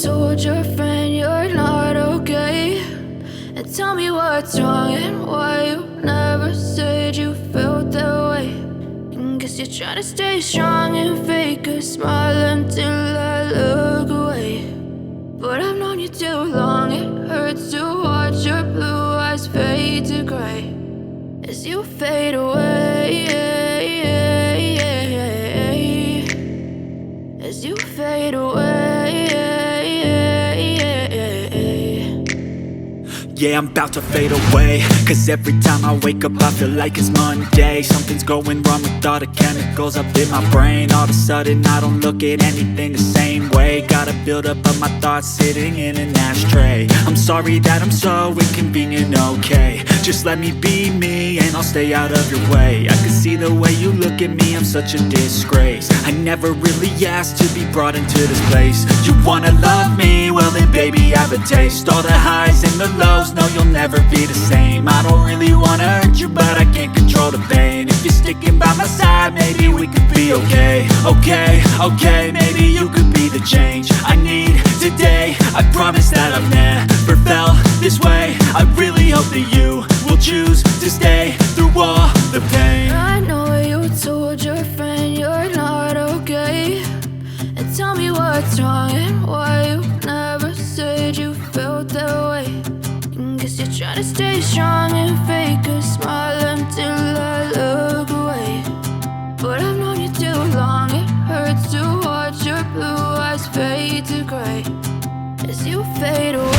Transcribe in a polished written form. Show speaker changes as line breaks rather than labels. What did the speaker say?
told your friend you're not okay, and tell me what's wrong and why you never said you felt that way. And guess you're trying to stay strong and fake a smile until I look away. But I've known you too long, it hurts to watch your blue eyes fade to gray as you fade away, as you fade away.
Yeah, I'm about to fade away, cause every time I wake up I feel like it's Monday. Something's going wrong with all the chemicals up in my brain. All of a sudden I don't look at anything the same way. Gotta build up of my thoughts sitting in an ashtray. I'm sorry that I'm so inconvenient, okay. Just let me be me and I'll stay out of your way. I can see the way you look at me, I'm such a disgrace. I never really asked to be brought into this place. You wanna love me? Well then baby I have a taste. All the highs and the lows, no you'll never be the same. I don't really wanna hurt you but I can't control the pain. If you're sticking by my side maybe we could be okay. Okay, maybe you could be the change I need today. I promise that I've never felt this way. I really hope that you will choose to stay through all the pain.
I know you told your friend you're not okay, and tell me what's wrong and why you never said you felt that way. And guess you're trying to stay strong and fake a smile until I look away. But I've known you too long, it hurts to watch your blue eyes fade to gray as you fade away.